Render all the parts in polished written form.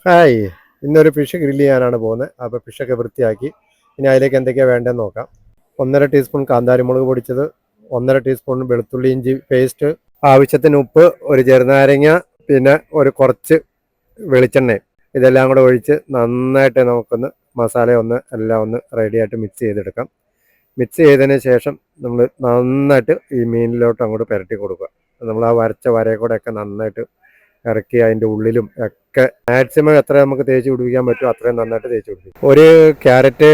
Hi, ഇന്നൊരു fish grill ചെയ്യാനാണ് പോകുന്നത്. അപ്പോൾ ഫിഷൊക്കെ വൃത്തിയാക്കി ഇനി അതിലേക്ക് എന്തൊക്കെയാണ് വേണ്ടതെന്ന് നോക്കാം. 1.5 ടീസ്പൂൺ കാന്താരിമുളക് പൊടിച്ചത്, 1.5 ടീസ്പൂൺ വെളുത്തുള്ളി ഇഞ്ചി പേസ്റ്റ്, ആവശ്യത്തിന് ഉപ്പ്, ഒരു ചെറുനാരങ്ങ, പിന്നെ കുറച്ച് വെളിച്ചെണ്ണ. ഇതെല്ലാം കൂടെ ഒഴിച്ച് നന്നായിട്ട് നമുക്കൊന്ന് മസാല എല്ലാം ഒന്ന് റെഡിയായിട്ട് മിക്സ് ചെയ്തെടുക്കാം. മിക്സ് ചെയ്തതിന് ശേഷം നമ്മൾ നന്നായിട്ട് ഈ മീനിലോട്ട് അങ്ങോട്ട് പുരട്ടി കൊടുക്കുക. നമ്മൾ ആ വരച്ച വരയെ കൂടെ ഒക്കെ നന്നായിട്ട് ഇറക്കി അതിൻ്റെ ഉള്ളിലും ഒക്കെ മാക്സിമം എത്ര നമുക്ക് തേച്ച് പിടിപ്പിക്കാൻ പറ്റുമോ അത്രയും നന്നായിട്ട് തേച്ച് പിടിപ്പിക്കും. ഒരു ക്യാരറ്റ്,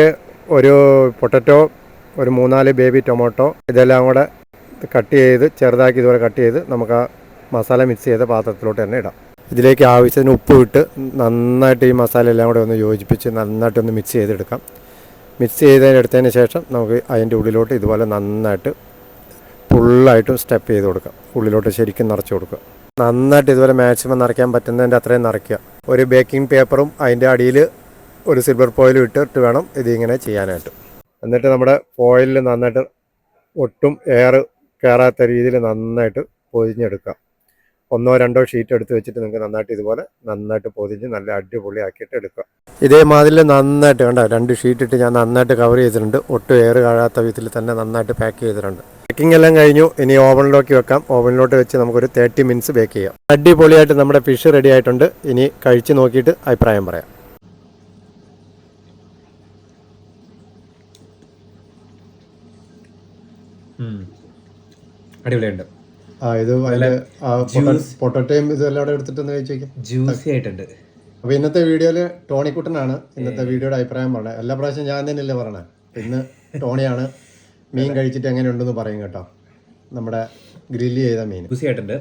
ഒരു പൊട്ടറ്റോ, ഒരു 3-4 ബേബി ടൊമാറ്റോ, ഇതെല്ലാം കൂടെ കട്ട് ചെയ്ത് ചെറുതാക്കി ഇതുപോലെ കട്ട് ചെയ്ത് നമുക്ക് ആ മസാല മിക്സ് ചെയ്ത പാത്രത്തിലോട്ട് തന്നെ ഇടാം. ഇതിലേക്ക് ആവശ്യത്തിന് ഉപ്പ് ഇട്ട് നന്നായിട്ട് ഈ മസാല എല്ലാം കൂടെ ഒന്ന് യോജിപ്പിച്ച് നന്നായിട്ടൊന്ന് മിക്സ് ചെയ്തെടുക്കാം. മിക്സ് ചെയ്തെടുത്തതിന് ശേഷം നമുക്ക് അതിൻ്റെ ഉള്ളിലോട്ട് ഇതുപോലെ നന്നായിട്ട് ഫുള്ളായിട്ടും സ്റ്റെപ്പ് ചെയ്ത് കൊടുക്കാം. ഉള്ളിലോട്ട് ശരിക്കും നിറച്ച് കൊടുക്കുക. നന്നായിട്ട് ഇതുപോലെ മാക്സിമം നിറയ്ക്കാൻ പറ്റുന്നതിൻ്റെ അത്രയും നിറയ്ക്കുക. ഒരു ബേക്കിംഗ് പേപ്പറും അതിൻ്റെ അടിയിൽ ഒരു സിൽവർ ഫോയിലും ഇട്ടിട്ട് വേണം ഇതിങ്ങനെ ചെയ്യാനായിട്ട്. എന്നിട്ട് നമ്മുടെ ഫോയിലിൽ നന്നായിട്ട് ഒട്ടും എയർ കയറാത്ത രീതിയിൽ നന്നായിട്ട് പൊതിഞ്ഞെടുക്കുക. 1-2 ഷീറ്റ് എടുത്ത് വെച്ചിട്ട് നിങ്ങൾക്ക് നന്നായിട്ട് ഇതുപോലെ നന്നായിട്ട് പൊതിഞ്ഞ് നല്ല അടിപൊളിയാക്കിയിട്ട് എടുക്കുക. ഇതേമാതിരി നന്നായിട്ട് കണ്ട 2 ഷീറ്റ് ഇട്ട് ഞാൻ നന്നായിട്ട് കവർ ചെയ്തിട്ടുണ്ട്. ഒട്ടും എയർ കാണാത്ത വിധത്തിൽ തന്നെ നന്നായിട്ട് പാക്ക് ചെയ്തിട്ടുണ്ട്. പാക്കിംഗ് എല്ലാം കഴിഞ്ഞു. ഇനി ഓവനിലേക്ക് വെക്കാം. ഓവനിലോട്ട് വെച്ച് നമുക്കൊരു 30 മിനിറ്റ്സ് ബേക്ക് ചെയ്യാം. അടിപൊളിയായിട്ട് നമ്മുടെ ഫിഷ് റെഡി ആയിട്ടുണ്ട്. ഇനി കഴിച്ച് നോക്കിയിട്ട് അഭിപ്രായം പറയാം. അടിപൊളിയുണ്ട്. ഇത് പൊട്ടറ്റോയും ഇതെല്ലാം എടുത്തിട്ടൊന്ന് കഴിച്ചു നോക്കാം. ജ്യൂസി ആയിട്ടുണ്ട്. അപ്പോൾ ഇന്നത്തെ വീഡിയോയിൽ ടോണിക്കുട്ടനാണ് ഇന്നത്തെ വീഡിയോയുടെ അഭിപ്രായം പറഞ്ഞത്. എല്ലാ പ്രാവശ്യം ഞാൻ തന്നെയല്ലേ പറയണേ. ഇന്ന് ടോണിയാണ് മീൻ കഴിച്ചിട്ട് എങ്ങനെയുണ്ടെന്ന് പറയും കേട്ടോ. നമ്മുടെ ഗ്രില്ല് ചെയ്ത മീൻ ജ്യൂസി ആയിട്ടുണ്ട്.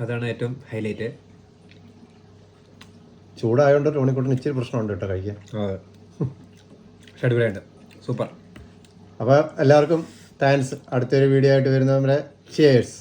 അതാണ് ഏറ്റവും ഹൈലൈറ്റ്. ചൂടായതുകൊണ്ട് ടോണിക്കുട്ടന് ഇച്ചിരി പ്രശ്നമുണ്ട് കേട്ടോ കഴിക്കാൻ. പക്ഷെ അടിപൊളിയുണ്ട്, സൂപ്പർ. അപ്പോൾ എല്ലാവർക്കും താങ്ക്സ്. അടുത്തൊരു വീഡിയോ ആയിട്ട് വരുന്നവരെ ചിയേഴ്സ്.